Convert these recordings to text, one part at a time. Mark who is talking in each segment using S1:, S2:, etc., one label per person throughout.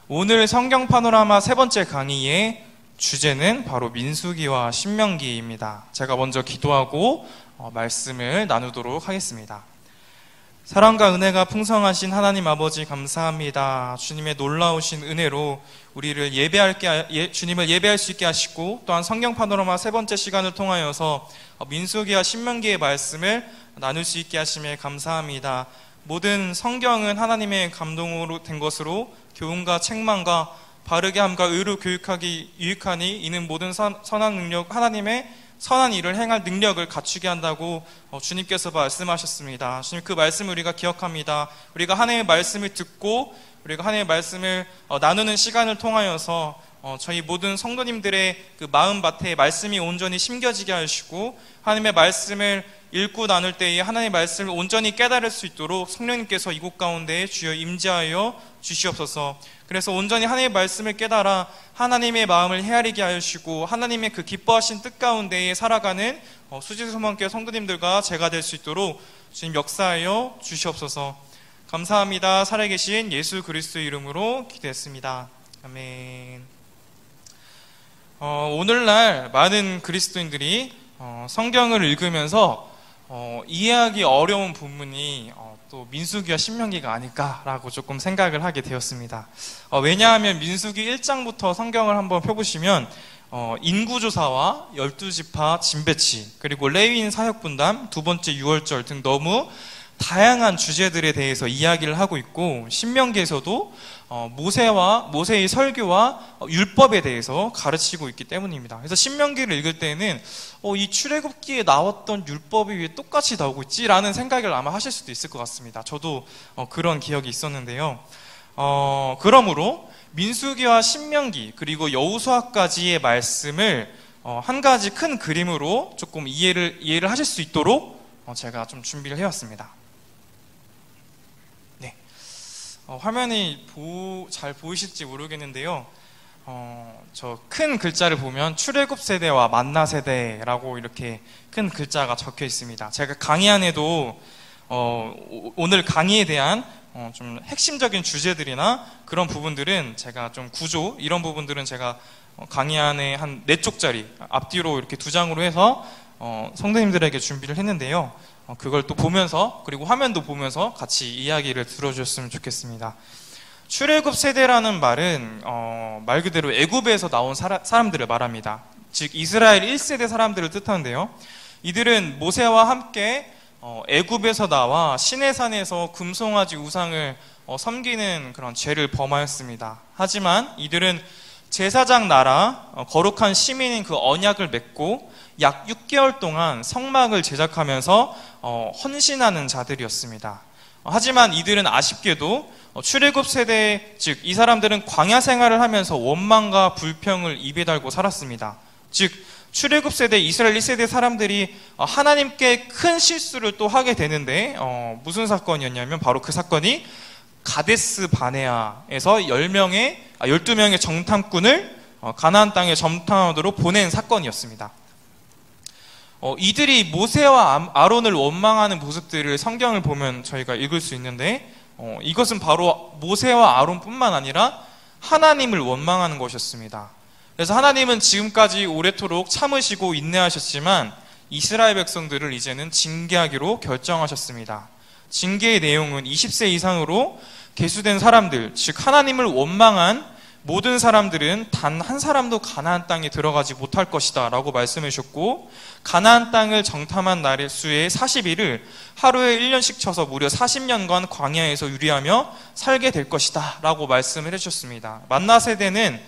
S1: 오늘 성경 파노라마 세 번째 강의의 주제는 바로 민수기와 신명기입니다. 제가 먼저 기도하고 말씀을 나누도록 하겠습니다. 사랑과 은혜가 풍성하신 하나님 아버지 감사합니다. 주님의 놀라우신 은혜로 우리를 주님을 예배할 수 있게 하시고, 또한 성경 파노라마 세 번째 시간을 통하여서 민수기와 신명기의 말씀을 나눌 수 있게 하심에 감사합니다. 모든 성경은 하나님의 감동으로 된 것으로 교훈과 책망과 바르게 함과 의로 교육하기 유익하니 이는 모든 선한 능력, 하나님의 선한 일을 행할 능력을 갖추게 한다고 주님께서 말씀하셨습니다. 주님, 그 말씀을 우리가 기억합니다. 우리가 하나님의 말씀을 듣고 우리가 하나님의 말씀을 나누는 시간을 통하여서 저희 모든 성도님들의 그 마음밭에 말씀이 온전히 심겨지게 하시고, 하나님의 말씀을 읽고 나눌 때에 하나님의 말씀을 온전히 깨달을 수 있도록 성령님께서 이곳 가운데 주여 임재하여 주시옵소서. 그래서 온전히 하나님의 말씀을 깨달아 하나님의 마음을 헤아리게 하시고, 하나님의 그 기뻐하신 뜻 가운데에 살아가는 수지소망교회 성도님들과 제가 될 수 있도록 주님 역사하여 주시옵소서. 감사합니다. 살아계신 예수 그리스도의 이름으로 기도했습니다. 아멘. 오늘날 많은 그리스도인들이 성경을 읽으면서 이해하기 어려운 부분이 또 민수기와 신명기가 아닐까라고 조금 생각을 하게 되었습니다. 왜냐하면 민수기 1장부터 성경을 한번 펴보시면 인구조사와 12지파 진배치, 그리고 레위인 사역분담, 두 번째 유월절 등 너무 다양한 주제들에 대해서 이야기를 하고 있고, 신명기에서도 모세의 설교와 율법에 대해서 가르치고 있기 때문입니다. 그래서 신명기를 읽을 때는 이 출애굽기에 나왔던 율법이 왜 똑같이 나오고 있지? 라는 생각을 아마 하실 수도 있을 것 같습니다. 저도 그런 기억이 있었는데요. 그러므로 민수기와 신명기 그리고 여호수아까지의 말씀을 한 가지 큰 그림으로 조금 이해를 하실 수 있도록 제가 좀 준비를 해왔습니다. 화면이 잘 보이실지 모르겠는데요. 저 큰 글자를 보면 출애굽 세대와 만나 세대라고 이렇게 큰 글자가 적혀 있습니다. 제가 강의 안에도 오늘 강의에 대한 좀 핵심적인 주제들이나 그런 부분들은 제가 좀 구조, 이런 부분들은 제가 강의 안에 한 4쪽짜리 앞뒤로 이렇게 2장으로 해서 성도님들에게 준비를 했는데요. 그걸 또 보면서, 그리고 화면도 보면서 같이 이야기를 들어주셨으면 좋겠습니다. 출애굽 세대라는 말은 말 그대로 애굽에서 나온 사람들을 말합니다. 즉 이스라엘 1세대 사람들을 뜻하는데요. 이들은 모세와 함께 애굽에서 나와 시내산에서 금송아지 우상을 섬기는 그런 죄를 범하였습니다. 하지만 이들은 제사장 나라, 거룩한 시민인 그 언약을 맺고 약 6개월 동안 성막을 제작하면서 헌신하는 자들이었습니다. 하지만 이들은 아쉽게도 출애굽 세대, 즉 이 사람들은 광야 생활을 하면서 원망과 불평을 입에 달고 살았습니다. 즉 출애굽 세대, 이스라엘 1세대 사람들이 하나님께 큰 실수를 또 하게 되는데 무슨 사건이었냐면 바로 그 사건이 가데스 바네아에서 12명의 정탐꾼을 가나안 땅에 정탐하도록 보낸 사건이었습니다. 이들이 모세와 아론을 원망하는 모습들을 성경을 보면 저희가 읽을 수 있는데, 이것은 바로 모세와 아론뿐만 아니라 하나님을 원망하는 것이었습니다. 그래서 하나님은 지금까지 오래도록 참으시고 인내하셨지만 이스라엘 백성들을 이제는 징계하기로 결정하셨습니다. 징계의 내용은 20세 이상으로 계수된 사람들, 즉 하나님을 원망한 모든 사람들은 단 한 사람도 가나안 땅에 들어가지 못할 것이다 라고 말씀해 주셨고, 가나안 땅을 정탐한 날의 수의 40일을 하루에 1년씩 쳐서 무려 40년간 광야에서 유리하며 살게 될 것이다 라고 말씀을 해주셨습니다. 만나 세대는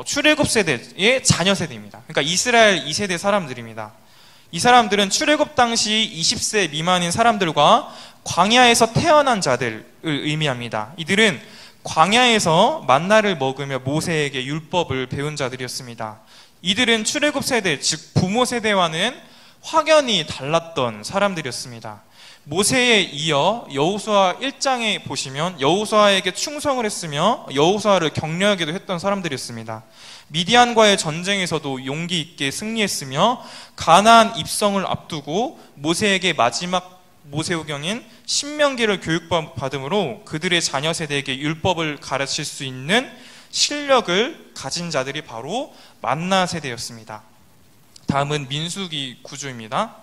S1: 출애굽 세대의 자녀 세대입니다. 그러니까 이스라엘 2세대 사람들입니다. 이 사람들은 출애굽 당시 20세 미만인 사람들과 광야에서 태어난 자들을 의미합니다. 이들은 광야에서 만나를 먹으며 모세에게 율법을 배운 자들이었습니다. 이들은 출애굽 세대, 즉 부모 세대와는 확연히 달랐던 사람들이었습니다. 모세에 이어 여호수아 1장에 보시면 여호수아에게 충성을 했으며 여호수아를 격려하기도 했던 사람들이었습니다. 미디안과의 전쟁에서도 용기 있게 승리했으며 가나안 입성을 앞두고 모세에게 마지막 모세오경인 신명기를 교육받음으로 그들의 자녀 세대에게 율법을 가르칠 수 있는 실력을 가진 자들이 바로 만나 세대였습니다. 다음은 민수기 구조입니다.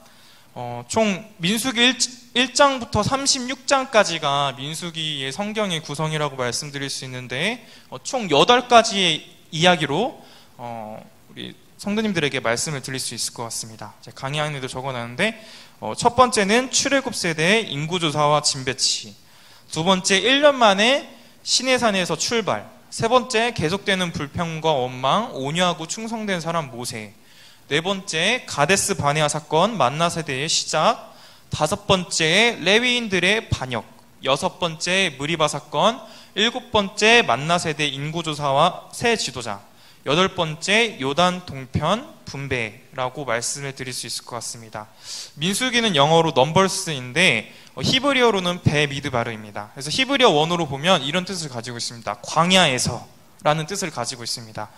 S1: 총 민수기 1장부터 36장까지가 민수기의 성경의 구성이라고 말씀드릴 수 있는데 총 8가지의 이야기로 우리 성도님들에게 말씀을 드릴 수 있을 것 같습니다. 강의 안에도 적어놨는데 첫 번째는 출애굽 세대의 인구조사와 진배치, 두 번째 1년 만에 시내산에서 출발, 세 번째 계속되는 불평과 원망, 온유하고 충성된 사람 모세, 네 번째 가데스 바네아 사건 만나 세대의 시작, 다섯 번째 레위인들의 반역, 여섯 번째 무리바 사건, 일곱 번째 만나 세대 인구조사와 새 지도자, 여덟 번째 요단 동편 분배라고 말씀을 드릴 수 있을 것 같습니다. 민수기는 영어로 넘버스인데 히브리어로는 베미드바르입니다. 그래서 히브리어 원어로 보면 이런 뜻을 가지고 있습니다. 광야에서 라는 뜻을 가지고 있습니다.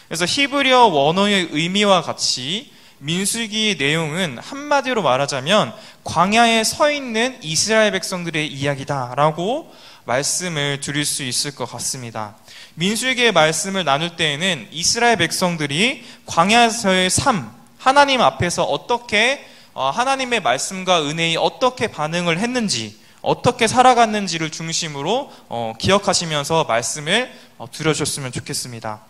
S1: 그래서 히브리어 원어의 의미와 같이 민수기의 내용은 한마디로 말하자면 광야에 서 있는 이스라엘 백성들의 이야기다라고 말씀을 드릴 수 있을 것 같습니다. 민수기의 말씀을 나눌 때에는 이스라엘 백성들이 광야에서의 삶, 하나님 앞에서 어떻게 하나님의 말씀과 은혜에 어떻게 반응을 했는지, 어떻게 살아갔는지를 중심으로 기억하시면서 말씀을 들어주셨으면 좋겠습니다.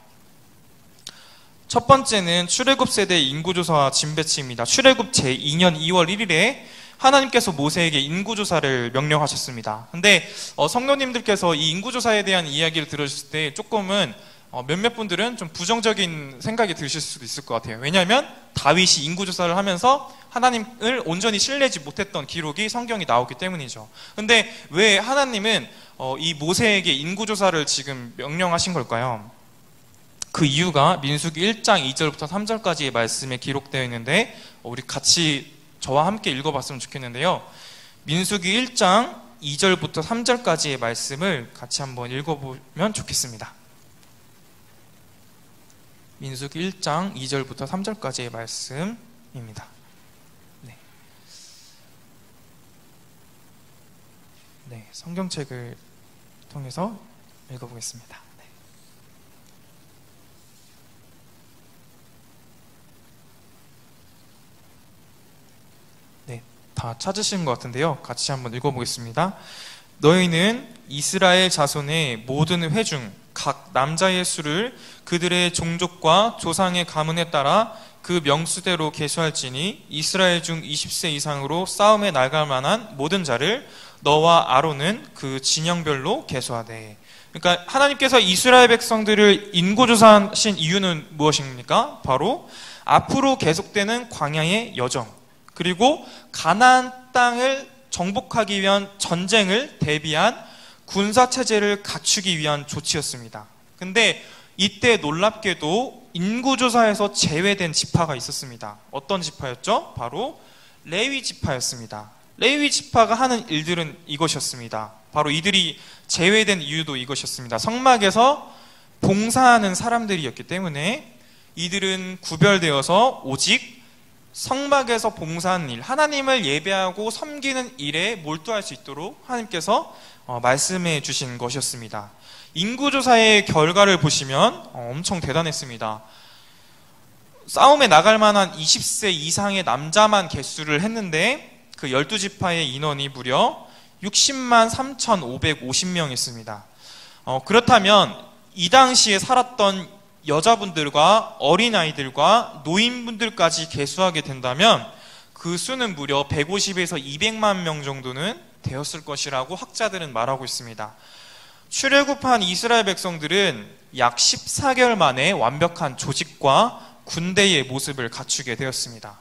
S1: 첫 번째는 출애굽 세대 인구조사와 진배치입니다. 출애굽 제2년 2월 1일에 하나님께서 모세에게 인구조사를 명령하셨습니다. 근데 성도님들께서 이 인구조사에 대한 이야기를 들으실 때 조금은 몇몇 분들은 좀 부정적인 생각이 드실 수도 있을 것 같아요. 왜냐하면 다윗이 인구조사를 하면서 하나님을 온전히 신뢰하지 못했던 기록이 성경이 나오기 때문이죠. 근데 왜 하나님은 이 모세에게 인구조사를 지금 명령하신 걸까요? 그 이유가 민수기 1장 2절부터 3절까지의 말씀에 기록되어 있는데 우리 같이 저와 함께 읽어봤으면 좋겠는데요. 민수기 1장 2절부터 3절까지의 말씀을 같이 한번 읽어보면 좋겠습니다. 민수기 1장 2절부터 3절까지의 말씀입니다. 네, 성경책을 통해서 읽어보겠습니다. 다 찾으신 것 같은데요. 같이 한번 읽어보겠습니다. 너희는 이스라엘 자손의 모든 회 중 각 남자의 수를 그들의 종족과 조상의 가문에 따라 그 명수대로 계수할지니 이스라엘 중 20세 이상으로 싸움에 나갈 만한 모든 자를 너와 아론은 그 진영별로 계수하되. 그러니까 하나님께서 이스라엘 백성들을 인구조사하신 이유는 무엇입니까? 바로 앞으로 계속되는 광야의 여정, 그리고 가나안 땅을 정복하기 위한 전쟁을 대비한 군사체제를 갖추기 위한 조치였습니다. 근데 이때 놀랍게도 인구조사에서 제외된 지파가 있었습니다. 어떤 지파였죠? 바로 레위 지파였습니다. 레위 지파가 하는 일들은 이것이었습니다. 바로 이들이 제외된 이유도 이것이었습니다. 성막에서 봉사하는 사람들이었기 때문에 이들은 구별되어서 오직 성막에서 봉사하는 일, 하나님을 예배하고 섬기는 일에 몰두할 수 있도록 하나님께서 말씀해 주신 것이었습니다. 인구조사의 결과를 보시면 엄청 대단했습니다. 싸움에 나갈 만한 20세 이상의 남자만 개수를 했는데 그 12지파의 인원이 무려 60만 3,550명이었습니다. 그렇다면 이 당시에 살았던 여자분들과 어린아이들과 노인분들까지 계수하게 된다면 그 수는 무려 150에서 200만 명 정도는 되었을 것이라고 학자들은 말하고 있습니다. 출애굽한 이스라엘 백성들은 약 14개월 만에 완벽한 조직과 군대의 모습을 갖추게 되었습니다.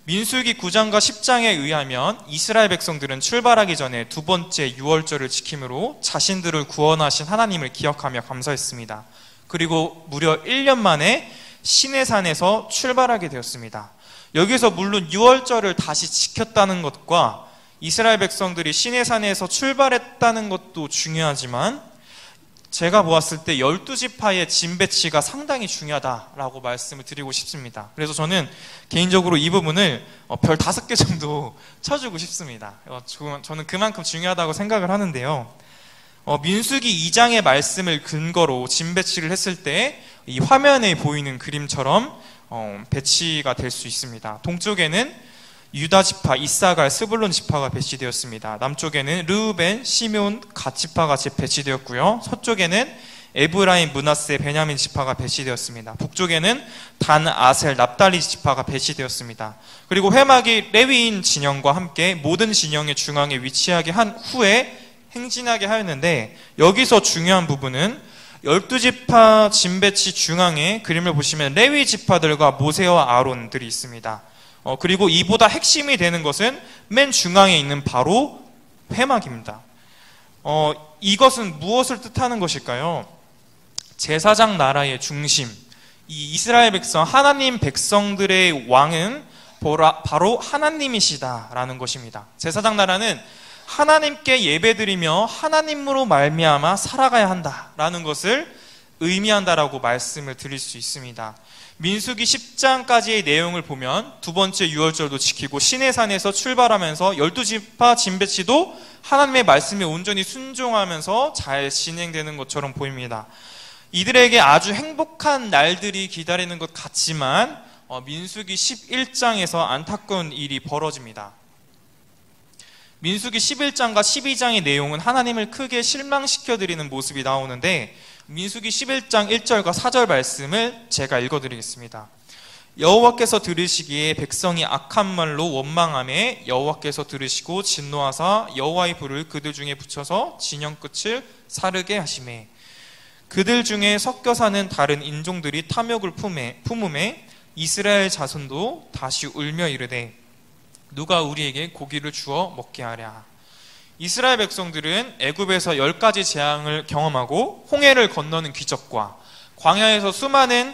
S1: 민수기 9장과 10장에 의하면 이스라엘 백성들은 출발하기 전에 두 번째 유월절을 지킴으로 자신들을 구원하신 하나님을 기억하며 감사했습니다. 그리고 무려 1년 만에 시내산에서 출발하게 되었습니다. 여기서 물론 유월절을 다시 지켰다는 것과 이스라엘 백성들이 시내산에서 출발했다는 것도 중요하지만 제가 보았을 때 12지파의 진배치가 상당히 중요하다라고 말씀을 드리고 싶습니다. 그래서 저는 개인적으로 이 부분을 별 5개 정도 쳐주고 싶습니다. 저는 그만큼 중요하다고 생각을 하는데요. 민수기 2장의 말씀을 근거로 짐 배치를 했을 때 이 화면에 보이는 그림처럼 배치가 될 수 있습니다. 동쪽에는 유다 지파, 이사갈, 스불론 지파가 배치되었습니다. 남쪽에는 르우벤, 시므온, 갓 지파가 배치되었고요. 서쪽에는 에브라임, 므낫세, 베냐민 지파가 배치되었습니다. 북쪽에는 단, 아셀, 납달리 지파가 배치되었습니다. 그리고 회막이 레위인 진영과 함께 모든 진영의 중앙에 위치하게 한 후에 행진하게 하였는데, 여기서 중요한 부분은 12지파 짐 배치 중앙에 그림을 보시면 레위 지파들과 모세와 아론들이 있습니다. 그리고 이보다 핵심이 되는 것은 맨 중앙에 있는 바로 회막입니다. 이것은 무엇을 뜻하는 것일까요? 제사장 나라의 중심, 이 이스라엘 백성, 하나님 백성들의 왕은 바로 하나님이시다라는 것입니다. 제사장 나라는 하나님께 예배드리며 하나님으로 말미암아 살아가야 한다라는 것을 의미한다라고 말씀을 드릴 수 있습니다. 민수기 10장까지의 내용을 보면 두 번째 유월절도 지키고 시내산에서 출발하면서 12지파 짐 배치도 하나님의 말씀에 온전히 순종하면서 잘 진행되는 것처럼 보입니다. 이들에게 아주 행복한 날들이 기다리는 것 같지만 민수기 11장에서 안타까운 일이 벌어집니다. 민수기 11장과 12장의 내용은 하나님을 크게 실망시켜드리는 모습이 나오는데, 민수기 11장 1절과 4절 말씀을 제가 읽어드리겠습니다. 여호와께서 들으시기에 백성이 악한 말로 원망하매 여호와께서 들으시고 진노하사 여호와의 불을 그들 중에 붙여서 진영 끝을 사르게 하시매, 그들 중에 섞여 사는 다른 인종들이 탐욕을 품음에 이스라엘 자손도 다시 울며 이르되 누가 우리에게 고기를 주어 먹게 하랴. 이스라엘 백성들은 애굽에서 10가지 재앙을 경험하고 홍해를 건너는 기적과 광야에서 수많은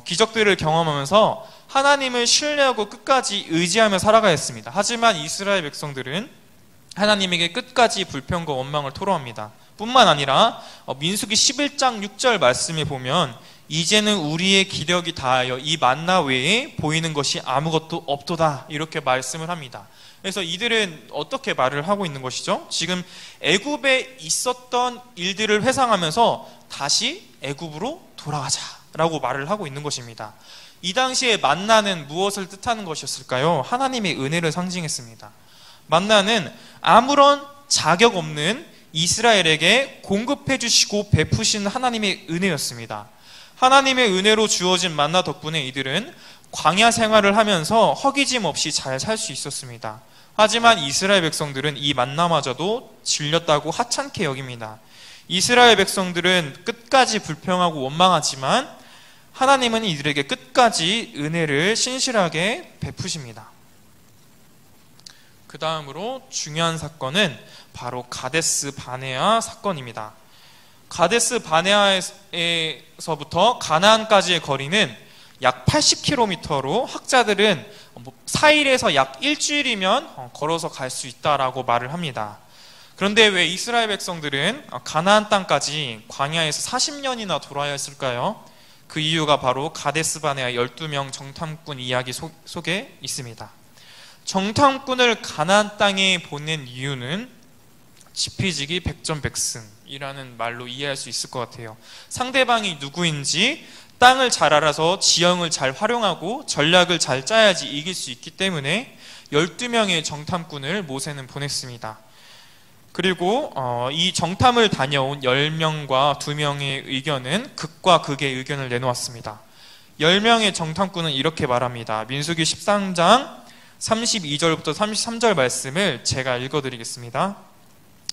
S1: 기적들을 경험하면서 하나님을 신뢰하고 끝까지 의지하며 살아가야 했습니다. 하지만 이스라엘 백성들은 하나님에게 끝까지 불평과 원망을 토로합니다. 뿐만 아니라 민수기 11장 6절 말씀에 보면 이제는 우리의 기력이 다하여 이 만나 외에 보이는 것이 아무것도 없도다, 이렇게 말씀을 합니다. 그래서 이들은 어떻게 말을 하고 있는 것이죠? 지금 애굽에 있었던 일들을 회상하면서 다시 애굽으로 돌아가자라고 말을 하고 있는 것입니다. 이 당시에 만나는 무엇을 뜻하는 것이었을까요? 하나님의 은혜를 상징했습니다. 만나는 아무런 자격 없는 이스라엘에게 공급해 주시고 베푸신 하나님의 은혜였습니다. 하나님의 은혜로 주어진 만나 덕분에 이들은 광야 생활을 하면서 허기짐 없이 잘 살 수 있었습니다. 하지만 이스라엘 백성들은 이 만나마저도 질렸다고 하찮게 여깁니다. 이스라엘 백성들은 끝까지 불평하고 원망하지만 하나님은 이들에게 끝까지 은혜를 신실하게 베푸십니다. 그 다음으로 중요한 사건은 바로 가데스 바네아 사건입니다. 가데스 바네아에서부터 가나안까지의 거리는 약 80km로 학자들은 4일에서 약 일주일이면 걸어서 갈 수 있다라고 말을 합니다. 그런데 왜 이스라엘 백성들은 가나안 땅까지 광야에서 40년이나 돌아야 했을까요? 그 이유가 바로 가데스 바네아 12명 정탐꾼 이야기 속에 있습니다. 정탐꾼을 가나안 땅에 보낸 이유는 지피지기 백전백승이라는 말로 이해할 수 있을 것 같아요. 상대방이 누구인지 땅을 잘 알아서 지형을 잘 활용하고 전략을 잘 짜야지 이길 수 있기 때문에 12명의 정탐꾼을 모세는 보냈습니다. 그리고 이 정탐을 다녀온 10명과 2명의 의견은 극과 극의 의견을 내놓았습니다. 10명의 정탐꾼은 이렇게 말합니다. 민수기 13장 32절부터 33절 말씀을 제가 읽어드리겠습니다.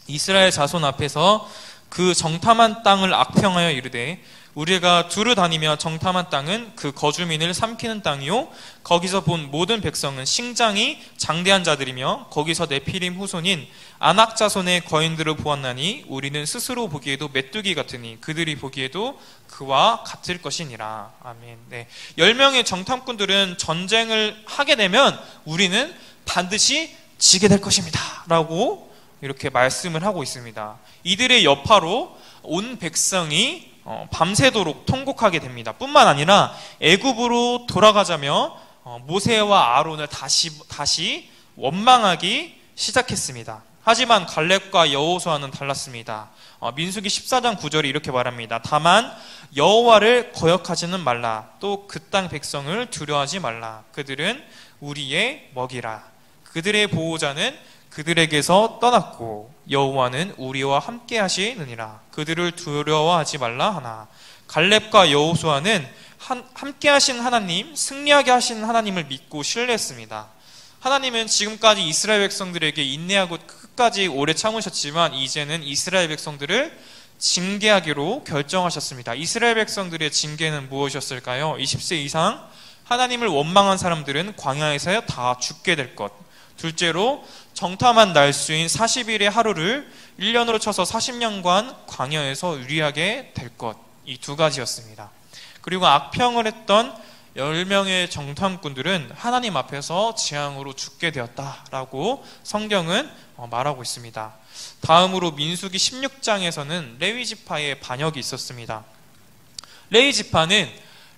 S1: 이스라엘 자손 앞에서 그 정탐한 땅을 악평하여 이르되 우리가 두루 다니며 정탐한 땅은 그 거주민을 삼키는 땅이요 거기서 본 모든 백성은 싱장이 장대한 자들이며 거기서 네피림 후손인 아낙 자손의 거인들을 보았나니 우리는 스스로 보기에도 메뚜기 같으니 그들이 보기에도 그와 같을 것이니라. 아멘. 네. 10명의 정탐꾼들은 전쟁을 하게 되면 우리는 반드시 지게 될 것입니다 라고 이렇게 말씀을 하고 있습니다. 이들의 여파로 온 백성이 밤새도록 통곡하게 됩니다. 뿐만 아니라 애굽으로 돌아가자며 모세와 아론을 다시 원망하기 시작했습니다.
S2: 하지만 갈렙과 여호수아는 달랐습니다. 민수기 14장 9절이 이렇게 말합니다. 다만 여호와를 거역하지는 말라. 또 그 땅 백성을 두려워하지 말라. 그들은 우리의 먹이라. 그들의 보호자는 그들에게서 떠났고 여호와는 우리와 함께 하시느니라. 그들을 두려워하지 말라 하나. 갈렙과 여호수아는 함께 하신 하나님, 승리하게 하신 하나님을 믿고 신뢰했습니다. 하나님은 지금까지 이스라엘 백성들에게 인내하고 끝까지 오래 참으셨지만 이제는 이스라엘 백성들을 징계하기로 결정하셨습니다. 이스라엘 백성들의 징계는 무엇이었을까요? 20세 이상 하나님을 원망한 사람들은 광야에서 다 죽게 될 것. 둘째로 정탐한 날수인 40일의 하루를 1년으로 쳐서 40년간 광야에서 유리하게 될 것. 이 두 가지였습니다. 그리고 악평을 했던 10명의 정탐꾼들은 하나님 앞에서 재앙으로 죽게 되었다라고 성경은 말하고 있습니다. 다음으로 민수기 16장에서는 레위 지파의 반역이 있었습니다. 레위 지파는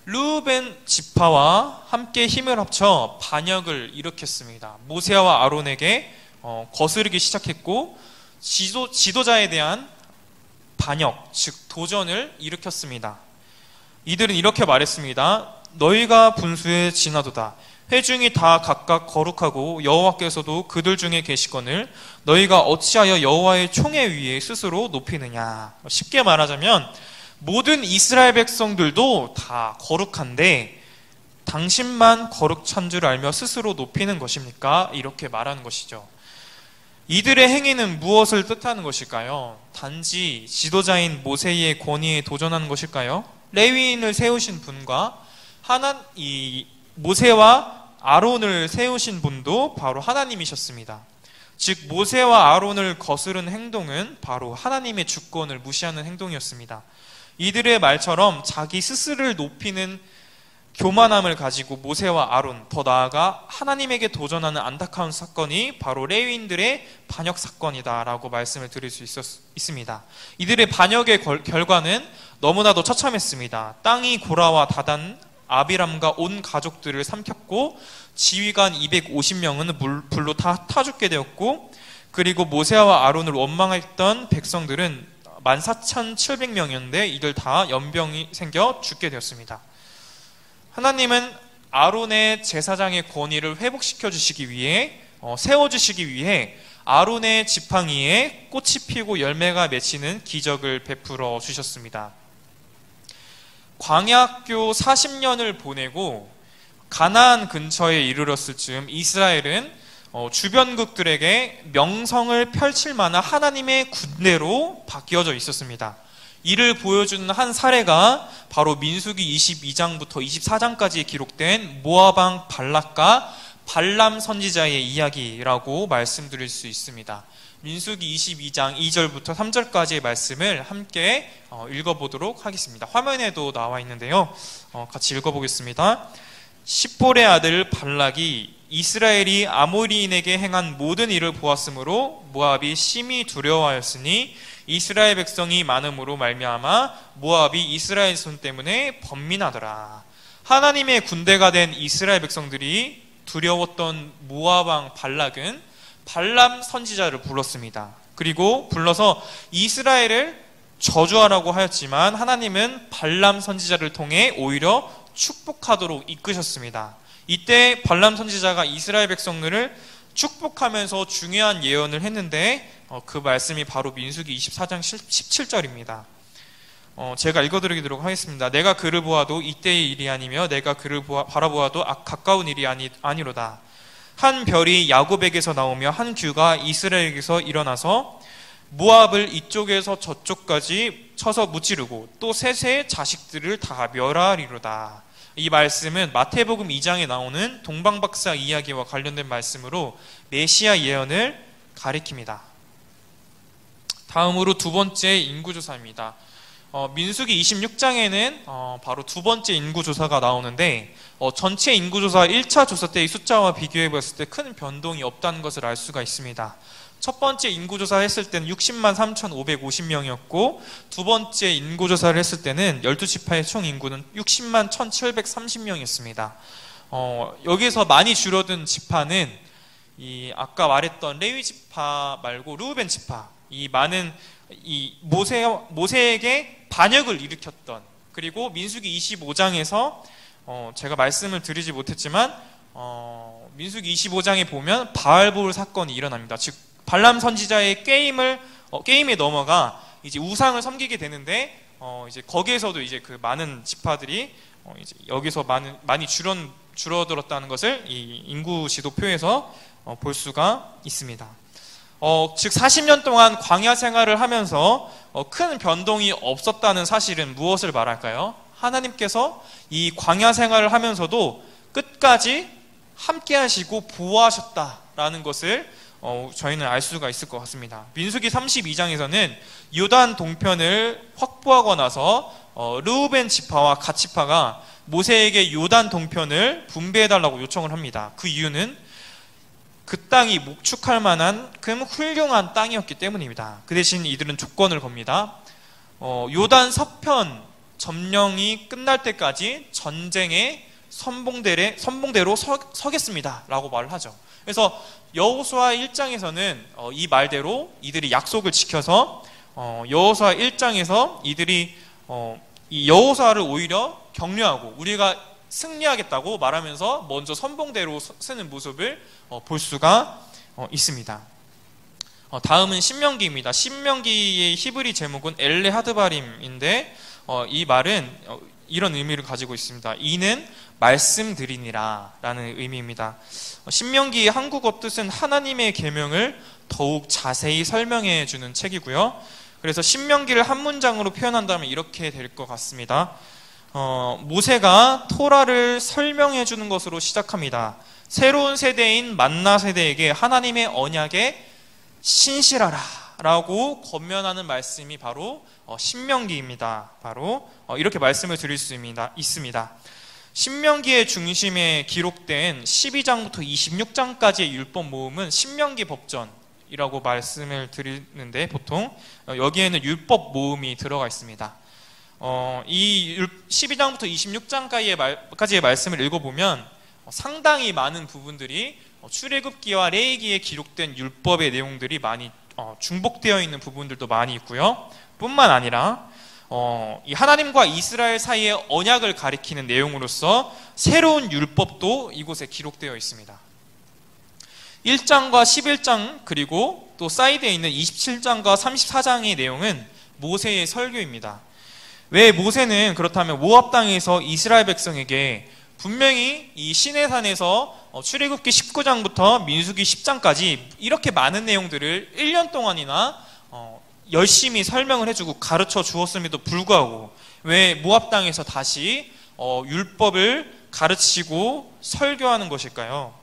S2: 르우벤 지파와 함께 힘을 합쳐 반역을 일으켰습니다. 모세와 아론에게 거스르기 시작했고 지도자에 대한 반역, 즉 도전을 일으켰습니다. 이들은 이렇게 말했습니다. 너희가 분수에 지나도다. 회중이 다 각각 거룩하고 여호와께서도 그들 중에 계시거늘 너희가 어찌하여 여호와의 총회 위에 스스로 높이느냐. 쉽게 말하자면 모든 이스라엘 백성들도 다 거룩한데 당신만 거룩한 줄 알며 스스로 높이는 것입니까? 이렇게 말하는 것이죠. 이들의 행위는 무엇을 뜻하는 것일까요? 단지 지도자인 모세의 권위에 도전하는 것일까요? 레위인을 세우신 분과 이 모세와 아론을 세우신 분도 바로 하나님이셨습니다. 즉 모세와 아론을 거스른 행동은 바로 하나님의 주권을 무시하는 행동이었습니다. 이들의 말처럼 자기 스스로를 높이는 교만함을 가지고 모세와 아론, 더 나아가 하나님에게 도전하는 안타까운 사건이 바로 레위인들의 반역 사건이다라고 말씀을 드릴 수 있습니다. 이들의 반역의 결과는 너무나도 처참했습니다. 땅이 고라와 다단, 아비람과 온 가족들을 삼켰고 지휘관 250명은 불로 다 죽게 되었고 그리고 모세와 아론을 원망했던 백성들은 14,700명이었는데 이들 다 연병이 생겨 죽게 되었습니다. 하나님은 아론의 제사장의 권위를 회복시켜 주시기 위해 세워주시기 위해 아론의 지팡이에 꽃이 피고 열매가 맺히는 기적을 베풀어 주셨습니다. 광야학교 40년을 보내고 가나안 근처에 이르렀을 즈음 이스라엘은 주변국들에게 명성을 펼칠 만한 하나님의 군대로 바뀌어져 있었습니다. 이를 보여주는 한 사례가 바로 민수기 22장부터 24장까지 기록된 모압 왕 발락과 발람 선지자의 이야기라고 말씀드릴 수 있습니다. 민수기 22장 2절부터 3절까지의 말씀을 함께 읽어보도록 하겠습니다. 화면에도 나와 있는데요. 같이 읽어보겠습니다. 십볼의 아들 발락이 이스라엘이 아모리인에게 행한 모든 일을 보았으므로 모압이 심히 두려워하였으니 이스라엘 백성이 많음으로 말미암아 모압이 이스라엘 손 때문에 번민하더라. 하나님의 군대가 된 이스라엘 백성들이 두려웠던 모압 왕 발락은 발람 선지자를 불렀습니다. 그리고 불러서 이스라엘을 저주하라고 하였지만 하나님은 발람 선지자를 통해 오히려 축복하도록 이끄셨습니다. 이때 발람 선지자가 이스라엘 백성들을 축복하면서 중요한 예언을 했는데 그 말씀이 바로 민수기 24장 17절입니다. 제가 읽어드리도록 하겠습니다. 내가 그를 보아도 이때의 일이 아니며 내가 그를 바라보아도 가까운 일이 아니로다. 한 별이 야곱에게서 나오며 한 규가 이스라엘에게서 일어나서 모압을 이쪽에서 저쪽까지 쳐서 무찌르고 또 셋의 자식들을 다 멸하리로다. 이 말씀은 마태복음 2장에 나오는 동방박사 이야기와 관련된 말씀으로 메시아 예언을 가리킵니다. 다음으로 두 번째 인구조사입니다. 민수기 26장에는 바로 두 번째 인구조사가 나오는데 전체 인구조사 1차 조사 때의 숫자와 비교해 봤을 때 큰 변동이 없다는 것을 알 수가 있습니다. 첫 번째 인구조사 했을 때는 60만 3,550명이었고 두 번째 인구조사를 했을 때는 12지파의 총 인구는 60만 1,730명이었습니다. 여기서 많이 줄어든 지파는 이 아까 말했던 레위 지파 말고 르우벤 지파, 이 많은 이 모세에게 반역을 일으켰던, 그리고 민수기 25장에서 제가 말씀을 드리지 못했지만 민수기 25장에 보면 바알볼 사건이 일어납니다. 즉 발람 선지자의 게임에 넘어가 이제 우상을 섬기게 되는데 이제 거기에서도 이제 그 많은 지파들이 이제 여기서 많이 줄어들었다는 것을 이 인구 지도표에서 볼 수가 있습니다. 즉 40년 동안 광야 생활을 하면서 큰 변동이 없었다는 사실은 무엇을 말할까요? 하나님께서 이 광야 생활을 하면서도 끝까지 함께 하시고 보호하셨다라는 것을 저희는 알 수가 있을 것 같습니다. 민수기 32장에서는 요단 동편을 확보하고 나서 르우벤 지파와 갓 지파가 모세에게 요단 동편을 분배해달라고 요청을 합니다. 그 이유는 그 땅이 목축할 만한큼 훌륭한 땅이었기 때문입니다. 그 대신 이들은 조건을 겁니다. 요단 서편 점령이 끝날 때까지 전쟁에 선봉대로 서겠습니다 라고 말을 하죠. 그래서 여호수아 1장에서는 이 말대로 이들이 약속을 지켜서 여호수아 1장에서 이들이 이 여호수아를 오히려 격려하고 우리가 승리하겠다고 말하면서 먼저 선봉대로 서는 모습을 볼 수가 있습니다. 다음은 신명기입니다. 신명기의 히브리 제목은 엘레 하드바림인데 이 말은 이런 의미를 가지고 있습니다. 이는 말씀드리니라 라는 의미입니다. 신명기의 한국어 뜻은 하나님의 계명을 더욱 자세히 설명해 주는 책이고요. 그래서 신명기를 한 문장으로 표현한다면 이렇게 될 것 같습니다. 모세가 토라를 설명해 주는 것으로 시작합니다. 새로운 세대인 만나 세대에게 하나님의 언약에 신실하라 라고 권면하는 말씀이 바로 신명기입니다. 바로 이렇게 말씀을 드릴 수 있습니다. 신명기의 중심에 기록된 12장부터 26장까지의 율법 모음은 신명기 법전이라고 말씀을 드리는데 보통 여기에는 율법 모음이 들어가 있습니다. 이 12장부터 26장까지의 말씀을 읽어보면 상당히 많은 부분들이 출애굽기와 레위기에 기록된 율법의 내용들이 많이 중복되어 있는 부분들도 많이 있고요. 뿐만 아니라 이 하나님과 이스라엘 사이의 언약을 가리키는 내용으로서 새로운 율법도 이곳에 기록되어 있습니다. 1장과 11장 그리고 또 사이드에 있는 27장과 34장의 내용은 모세의 설교입니다. 왜 모세는 그렇다면 모압 땅에서 이스라엘 백성에게 분명히 이 시내산에서 출애굽기 19장부터 민수기 10장까지 이렇게 많은 내용들을 1년 동안이나 열심히 설명을 해주고 가르쳐 주었음에도 불구하고 왜 모압 땅에서 다시 율법을 가르치고 설교하는 것일까요?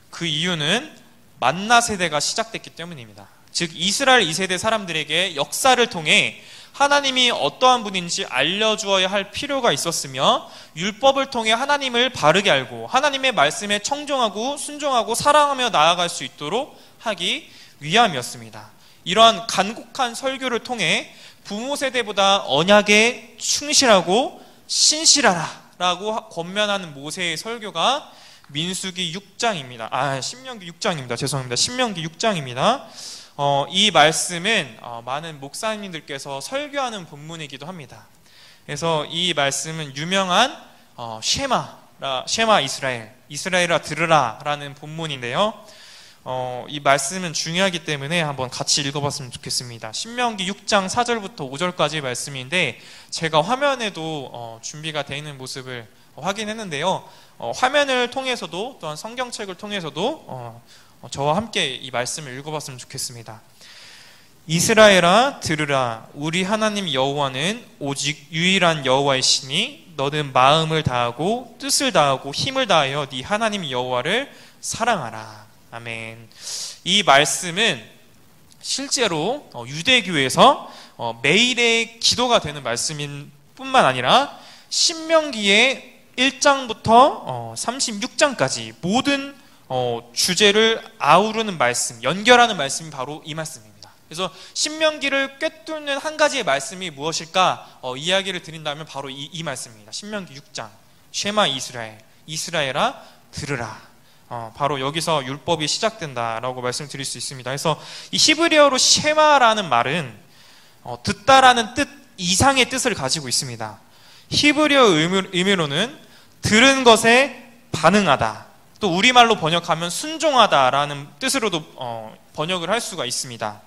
S2: 그 이유는 만나 세대가 시작됐기 때문입니다. 즉 이스라엘 2세대 사람들에게 역사를 통해 하나님이 어떠한 분인지 알려주어야 할 필요가 있었으며 율법을 통해 하나님을 바르게 알고 하나님의 말씀에 청종하고 순종하고 사랑하며 나아갈 수 있도록 하기 위함이었습니다. 이러한 간곡한 설교를 통해 부모 세대보다 언약에 충실하고 신실하라 라고 권면하는 모세의 설교가 민수기 6장입니다. 신명기 6장입니다. 죄송합니다. 신명기 6장입니다. 이 말씀은 많은 목사님들께서 설교하는 본문이기도 합니다. 그래서 이 말씀은 유명한 쉐마 이스라엘아 들으라 라는 본문인데요. 이 말씀은 중요하기 때문에 한번 같이 읽어봤으면 좋겠습니다. 신명기 6장 4절부터 5절까지 말씀인데 제가 화면에도 준비가 되어 있는 모습을 확인했는데요. 화면을 통해서도 또한 성경책을 통해서도 저와 함께 이 말씀을 읽어봤으면 좋겠습니다. 이스라엘아 들으라. 우리 하나님 여호와는 오직 유일한 여호와이시니 너는 마음을 다하고 뜻을 다하고 힘을 다하여 네 하나님 여호와를 사랑하라. 아멘. 이 말씀은 실제로 유대교에서 매일의 기도가 되는 말씀인 뿐만 아니라 신명기의 1장부터 36장까지 모든 주제를 아우르는 말씀, 연결하는 말씀이 바로 이 말씀입니다. 그래서 신명기를 꿰뚫는 한 가지의 말씀이 무엇일까 이야기를 드린다면 바로 이 말씀입니다. 신명기 6장 쉐마 이스라엘아 들으라. 바로 여기서 율법이 시작된다라고 말씀드릴 수 있습니다. 그래서 이 히브리어로 쉐마라는 말은 듣다라는 뜻 이상의 뜻을 가지고 있습니다. 히브리어 의미로는 들은 것에 반응하다, 또 우리말로 번역하면 순종하다라는 뜻으로도 번역을 할 수가 있습니다.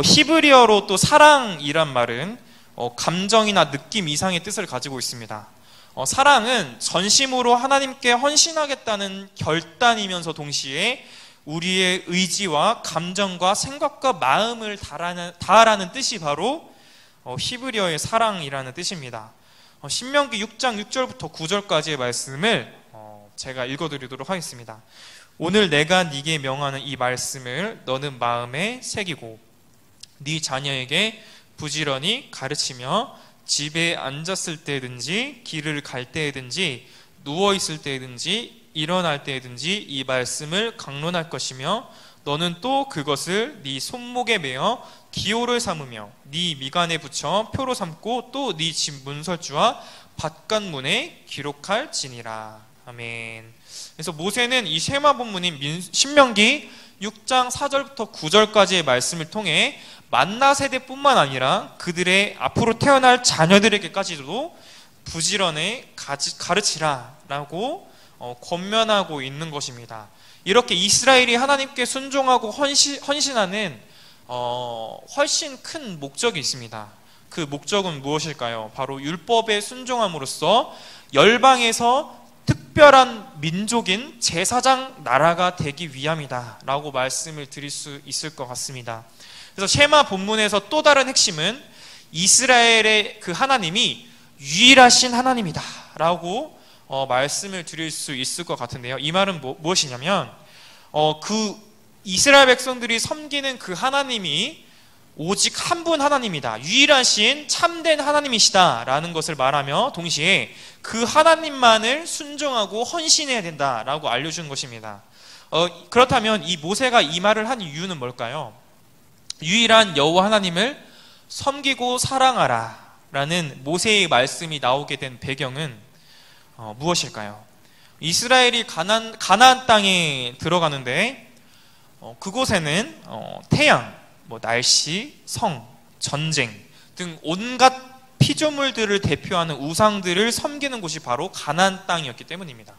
S2: 히브리어로 또 사랑이란 말은 감정이나 느낌 이상의 뜻을 가지고 있습니다. 사랑은 전심으로 하나님께 헌신하겠다는 결단이면서 동시에 우리의 의지와 감정과 생각과 마음을 다하라는 뜻이 바로 히브리어의 사랑이라는 뜻입니다. 신명기 6장 6절부터 9절까지의 말씀을 제가 읽어드리도록 하겠습니다. 오늘 내가 네게 명하는 이 말씀을 너는 마음에 새기고 네 자녀에게 부지런히 가르치며 집에 앉았을 때든지 길을 갈 때든지 누워있을 때든지 일어날 때든지 이 말씀을 강론할 것이며 너는 또 그것을 네 손목에 매어 기호를 삼으며 네 미간에 붙여 표로 삼고 또 네 집 문설주와 밭간문에 기록할지니라. 아멘. 그래서 모세는 이 쉐마 본문인 신명기 6장 4절부터 9절까지의 말씀을 통해 만나 세대뿐만 아니라 그들의 앞으로 태어날 자녀들에게까지도 부지런히 가르치라라고 권면하고 있는 것입니다. 이렇게 이스라엘이 하나님께 순종하고 헌신하는 훨씬 큰 목적이 있습니다. 그 목적은 무엇일까요? 바로 율법에 순종함으로써 열방에서 특별한 민족인 제사장 나라가 되기 위함이다 라고 말씀을 드릴 수 있을 것 같습니다. 그래서 쉐마 본문에서 또 다른 핵심은 이스라엘의 그 하나님이 유일하신 하나님이다 라고 말씀을 드릴 수 있을 것 같은데요. 이 말은 무엇이냐면 그 이스라엘 백성들이 섬기는 그 하나님이 오직 한 분 하나님이다, 유일하신 참된 하나님이시다 라는 것을 말하며 동시에 그 하나님만을 순종하고 헌신해야 된다라고 알려준 것입니다. 그렇다면 이 모세가 이 말을 한 이유는 뭘까요? 유일한 여호와 하나님을 섬기고 사랑하라 라는 모세의 말씀이 나오게 된 배경은 무엇일까요? 이스라엘이 가나안 땅에 들어가는데 그곳에는 태양, 날씨, 성, 전쟁 등 온갖 피조물들을 대표하는 우상들을 섬기는 곳이 바로 가나안 땅이었기 때문입니다.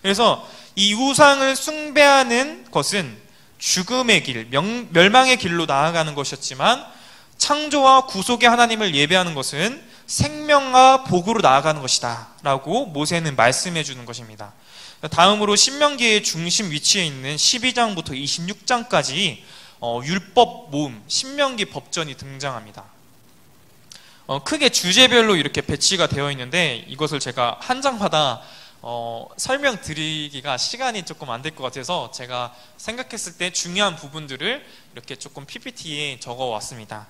S2: 그래서 이 우상을 숭배하는 것은 죽음의 길, 멸망의 길로 나아가는 것이었지만 창조와 구속의 하나님을 예배하는 것은 생명과 복으로 나아가는 것이다 라고 모세는 말씀해 주는 것입니다. 다음으로 신명기의 중심 위치에 있는 12장부터 26장까지 율법 모음, 신명기 법전이 등장합니다. 크게 주제별로 이렇게 배치가 되어 있는데 이것을 제가 한 장마다 설명드리기가 시간이 조금 안 될 것 같아서 제가 생각했을 때 중요한 부분들을 이렇게 조금 PPT에 적어 왔습니다.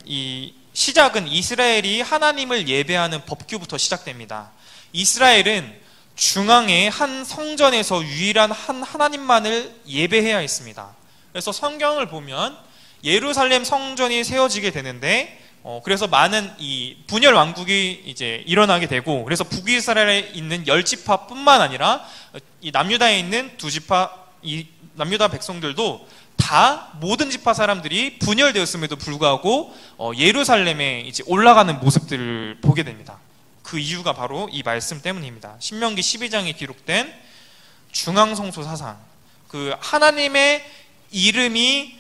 S2: 이 시작은 이스라엘이 하나님을 예배하는 법규부터 시작됩니다. 이스라엘은 중앙의 한 성전에서 유일한 한 하나님만을 예배해야 했습니다. 그래서 성경을 보면 예루살렘 성전이 세워지게 되는데 그래서 많은 이 분열 왕국이 이제 일어나게 되고 그래서 북이스라엘에 있는 10지파뿐만 아니라 이 남유다에 있는 2지파 이 남유다 백성들도 다 모든 지파 사람들이 분열되었음에도 불구하고 예루살렘에 이제 올라가는 모습들을 보게 됩니다. 그 이유가 바로 이 말씀 때문입니다. 신명기 12장에 기록된 중앙성소 사상, 그 하나님의 이름이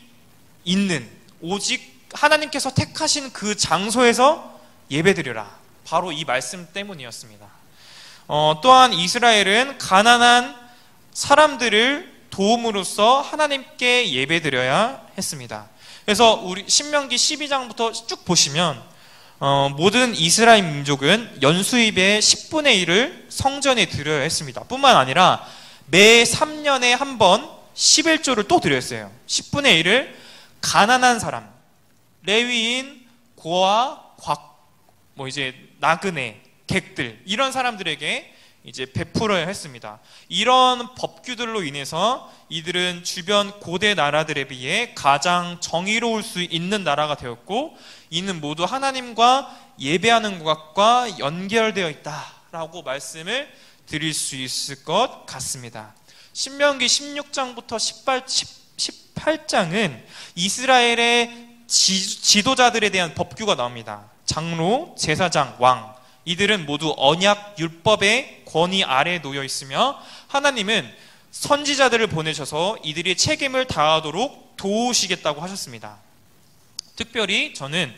S2: 있는 오직 하나님께서 택하신 그 장소에서 예배드려라, 바로 이 말씀 때문이었습니다. 또한 이스라엘은 가난한 사람들을 도움으로써 하나님께 예배드려야 했습니다. 그래서 우리 신명기 12장부터 쭉 보시면 모든 이스라엘 민족은 연수입의 10분의 1을 성전에 드려야 했습니다. 뿐만 아니라 매 3년에 한 번 11조를 또 드렸어요. 10분의 1을 가난한 사람, 레위인, 고아, 이제 나그네, 객들 이런 사람들에게 이제 베풀어야 했습니다. 이런 법규들로 인해서 이들은 주변 고대 나라들에 비해 가장 정의로울 수 있는 나라가 되었고 이는 모두 하나님과 예배하는 것과 연결되어 있다라고 말씀을 드릴 수 있을 것 같습니다. 신명기 16장부터 18장은 이스라엘의 지도자들에 대한 법규가 나옵니다. 장로, 제사장, 왕, 이들은 모두 언약 율법의 권위 아래에 놓여 있으며 하나님은 선지자들을 보내셔서 이들이 책임을 다하도록 도우시겠다고 하셨습니다. 특별히 저는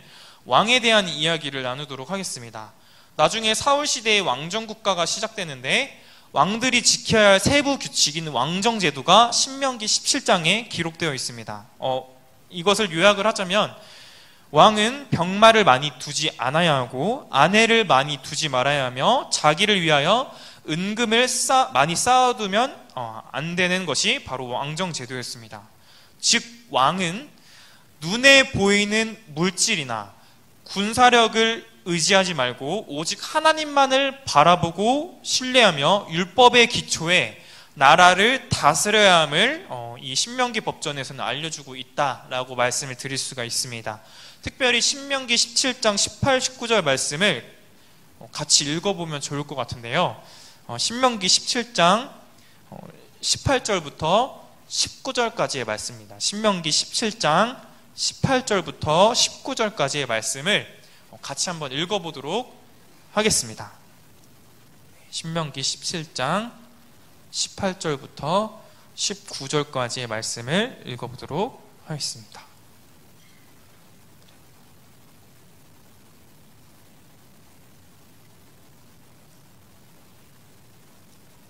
S2: 왕에 대한 이야기를 나누도록 하겠습니다. 나중에 사울 시대의 왕정국가가 시작되는데 왕들이 지켜야 할 세부 규칙인 왕정제도가 신명기 17장에 기록되어 있습니다. 이것을 요약을 하자면 왕은 병마를 많이 두지 않아야 하고 아내를 많이 두지 말아야 하며 자기를 위하여 은금을 많이 쌓아두면 안 되는 것이 바로 왕정제도였습니다. 즉 왕은 눈에 보이는 물질이나 군사력을 의지하지 말고 오직 하나님만을 바라보고 신뢰하며 율법의 기초에 나라를 다스려야 함을 이 신명기 법전에서는 알려주고 있다라고 말씀을 드릴 수가 있습니다. 특별히 신명기 17장 18, 19절 말씀을 같이 읽어보면 좋을 것 같은데요. 신명기 17장 18절부터 19절까지의 말씀입니다. 신명기 17장 18절부터 19절까지의 말씀을 같이 한번 읽어보도록 하겠습니다. 신명기 17장 18절부터 19절까지의 말씀을 읽어보도록 하겠습니다.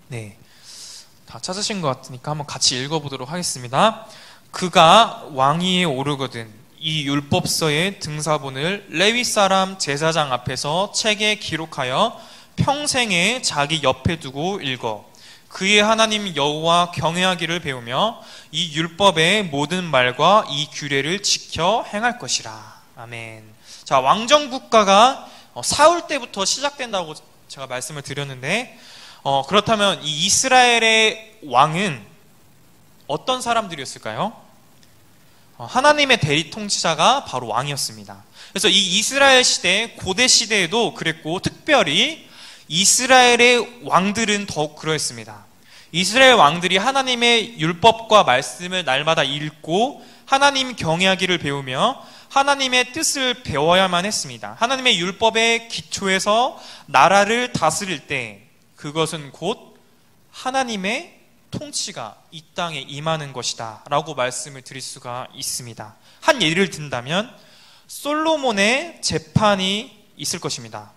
S2: 네, 다 찾으신 것 같으니까 한번 같이 읽어보도록 하겠습니다. 그가 왕위에 오르거든 이 율법서의 등사본을 레위 사람 제사장 앞에서 책에 기록하여 평생에 자기 옆에 두고 읽어 그의 하나님 여호와 경외하기를 배우며 이 율법의 모든 말과 이 규례를 지켜 행할 것이라. 아멘. 자, 왕정국가가 사울 때부터 시작된다고 제가 말씀을 드렸는데 그렇다면 이 이스라엘의 왕은 어떤 사람들이었을까요? 하나님의 대리 통치자가 바로 왕이었습니다. 그래서 이 이스라엘 시대, 고대 시대에도 그랬고 특별히 이스라엘의 왕들은 더욱 그러했습니다. 이스라엘 왕들이 하나님의 율법과 말씀을 날마다 읽고 하나님 경외하기를 배우며 하나님의 뜻을 배워야만 했습니다. 하나님의 율법의 기초에서 나라를 다스릴 때 그것은 곧 하나님의 통치가 이 땅에 임하는 것이다 라고 말씀을 드릴 수가 있습니다. 한 예를 든다면 솔로몬의 재판이 있을 것입니다.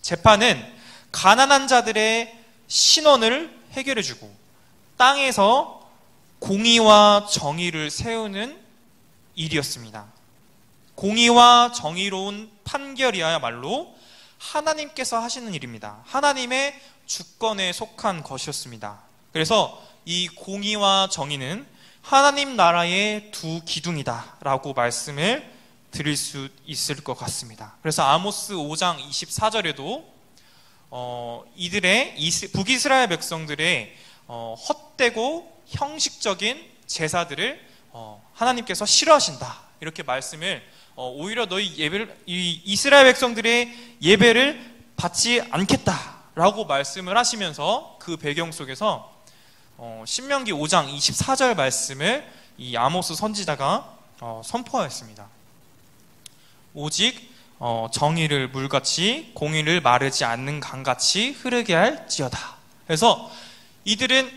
S2: 재판은 가난한 자들의 신원을 해결해주고 땅에서 공의와 정의를 세우는 일이었습니다. 공의와 정의로운 판결이야말로 하나님께서 하시는 일입니다. 하나님의 주권에 속한 것이었습니다. 그래서 이 공의와 정의는 하나님 나라의 두 기둥이다 라고 말씀을 드릴 수 있을 것 같습니다. 그래서 아모스 5장 24절에도 이들의 북이스라엘 백성들의 헛되고 형식적인 제사들을 하나님께서 싫어하신다 이렇게 말씀을 오히려 너희 이 이스라엘 백성들의 예배를 받지 않겠다라고 말씀을 하시면서 그 배경 속에서 신명기 5장 24절 말씀을 이 아모스 선지자가 선포하였습니다. 오직 정의를 물같이 공의를 마르지 않는 강같이 흐르게 할지어다. 그래서 이들은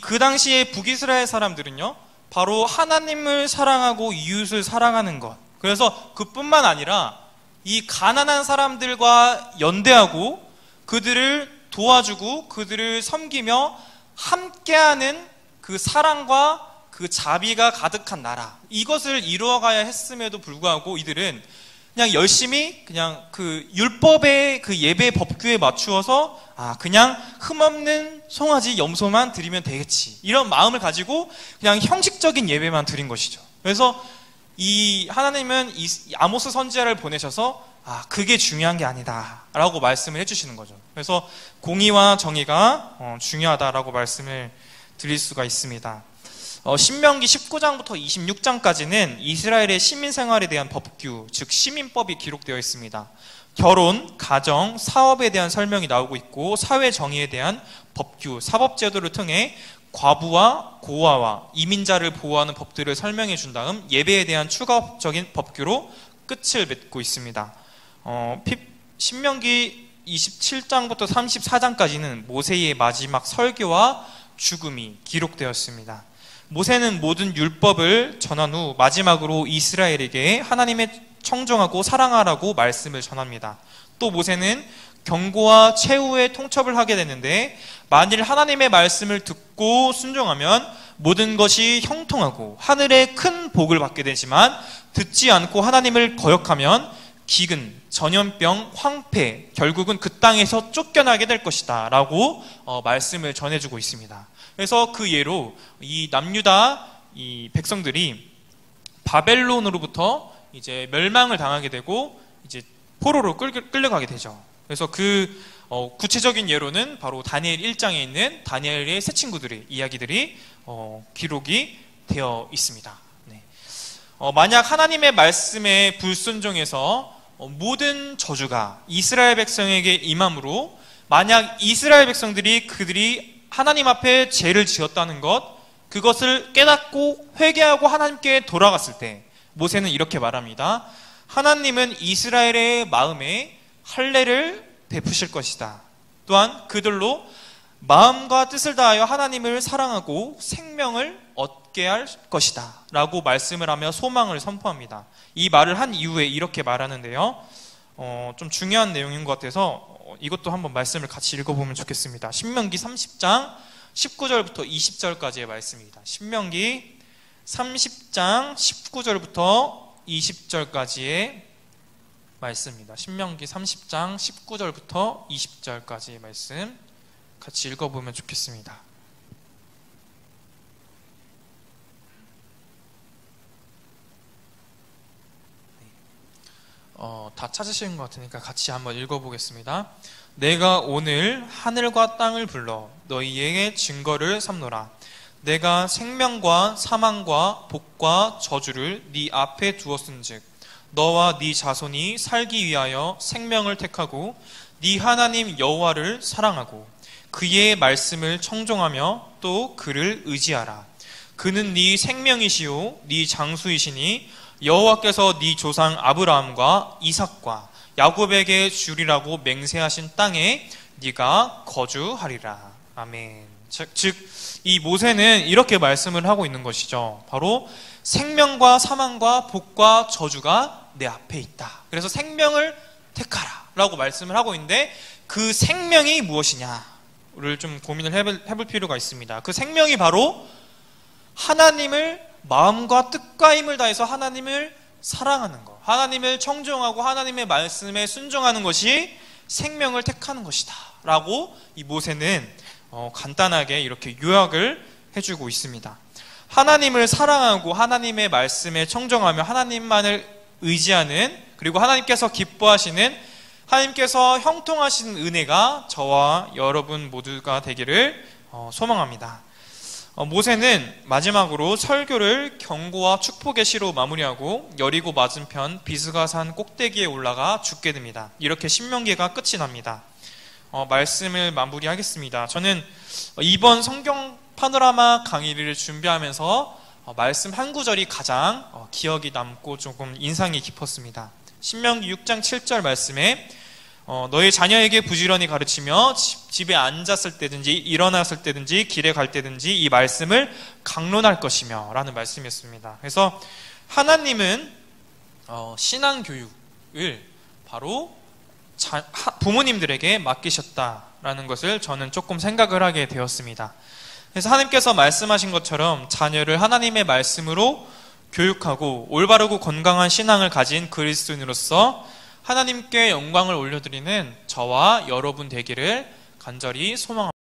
S2: 그 당시에 북이스라엘 사람들은요 바로 하나님을 사랑하고 이웃을 사랑하는 것, 그래서 그뿐만 아니라 이 가난한 사람들과 연대하고 그들을 도와주고 그들을 섬기며 함께하는 그 사랑과 그 자비가 가득한 나라, 이것을 이루어가야 했음에도 불구하고 이들은 그냥 열심히 그냥 그 율법의 그 예배 법규에 맞추어서 그냥 흠없는 송아지 염소만 드리면 되겠지 이런 마음을 가지고 그냥 형식적인 예배만 드린 것이죠. 그래서 이 하나님은 이 아모스 선지자를 보내셔서 그게 중요한 게 아니다 라고 말씀을 해주시는 거죠. 그래서 공의와 정의가 중요하다라고 말씀을 드릴 수가 있습니다. 신명기 19장부터 26장까지는 이스라엘의 시민생활에 대한 법규, 즉 시민법이 기록되어 있습니다. 결혼, 가정, 사업에 대한 설명이 나오고 있고 사회 정의에 대한 법규, 사법제도를 통해 과부와 고아와 이민자를 보호하는 법들을 설명해 준 다음 예배에 대한 추가적인 법규로 끝을 맺고 있습니다. 신명기 27장부터 34장까지는 모세의 마지막 설교와 죽음이 기록되었습니다. 모세는 모든 율법을 전한 후 마지막으로 이스라엘에게 하나님의 청정하고 사랑하라고 말씀을 전합니다. 또 모세는 경고와 최후의 통첩을 하게 되는데 만일 하나님의 말씀을 듣고 순종하면 모든 것이 형통하고 하늘의 큰 복을 받게 되지만 듣지 않고 하나님을 거역하면 기근, 전염병, 황폐, 결국은 그 땅에서 쫓겨나게 될 것이다 라고 말씀을 전해주고 있습니다. 그래서 그 예로 이 남유다 이 백성들이 바벨론으로부터 이제 멸망을 당하게 되고 이제 포로로 끌려가게 되죠. 그래서 그 구체적인 예로는 바로 다니엘 1장에 있는 다니엘의 세 친구들의 이야기들이 기록이 되어 있습니다. 네. 만약 하나님의 말씀에 불순종해서 모든 저주가 이스라엘 백성에게 임함으로 만약 이스라엘 백성들이 그들이 하나님 앞에 죄를 지었다는 것 그것을 깨닫고 회개하고 하나님께 돌아갔을 때 모세는 이렇게 말합니다. 하나님은 이스라엘의 마음에 할례를 베푸실 것이다. 또한 그들로 마음과 뜻을 다하여 하나님을 사랑하고 생명을 얻게 할 것이다 라고 말씀을 하며 소망을 선포합니다. 이 말을 한 이후에 이렇게 말하는데요, 좀 중요한 내용인 것 같아서 이것도 한번 말씀을 같이 읽어보면 좋겠습니다. 신명기 30장 19절부터 20절까지의 말씀입니다. 신명기 30장 19절부터 20절까지의 말씀입니다. 신명기 30장 19절부터 20절까지의 말씀 같이 읽어보면 좋겠습니다. 다 찾으시는 것 같으니까 같이 한번 읽어보겠습니다. 내가 오늘 하늘과 땅을 불러 너희에게 증거를 삼노라. 내가 생명과 사망과 복과 저주를 네 앞에 두었은즉 너와 네 자손이 살기 위하여 생명을 택하고 네 하나님 여호와를 사랑하고 그의 말씀을 청종하며 또 그를 의지하라. 그는 네 생명이시요 네 장수이시니 여호와께서 네 조상 아브라함과 이삭과 야곱에게 주리라고 맹세하신 땅에 네가 거주하리라. 아멘. 즉 이 모세는 이렇게 말씀을 하고 있는 것이죠. 바로 생명과 사망과 복과 저주가 내 앞에 있다. 그래서 생명을 택하라 라고 말씀을 하고 있는데 그 생명이 무엇이냐를 좀 고민을 해볼 필요가 있습니다. 그 생명이 바로 하나님을 마음과 뜻과 힘을 다해서 하나님을 사랑하는 것, 하나님을 청종하고 하나님의 말씀에 순종하는 것이 생명을 택하는 것이다 라고 이 모세는 간단하게 이렇게 요약을 해주고 있습니다. 하나님을 사랑하고 하나님의 말씀에 청정하며 하나님만을 의지하는, 그리고 하나님께서 기뻐하시는, 하나님께서 형통하시는 은혜가 저와 여러분 모두가 되기를 소망합니다. 모세는 마지막으로 설교를 경고와 축복의 시로 마무리하고 여리고 맞은편 비스가산 꼭대기에 올라가 죽게 됩니다. 이렇게 신명기가 끝이 납니다. 말씀을 마무리하겠습니다. 저는 이번 성경 파노라마 강의를 준비하면서 말씀 한 구절이 가장 기억이 남고 조금 인상이 깊었습니다. 신명기 6장 7절 말씀에 너희 자녀에게 부지런히 가르치며 집에 앉았을 때든지 일어났을 때든지 길에 갈 때든지 이 말씀을 강론할 것이며 라는 말씀이었습니다. 그래서 하나님은 신앙교육을 바로 부모님들에게 맡기셨다라는 것을 저는 조금 생각을 하게 되었습니다. 그래서 하나님께서 말씀하신 것처럼 자녀를 하나님의 말씀으로 교육하고 올바르고 건강한 신앙을 가진 그리스도인으로서 하나님께 영광을 올려드리는 저와 여러분 되기를 간절히 소망합니다.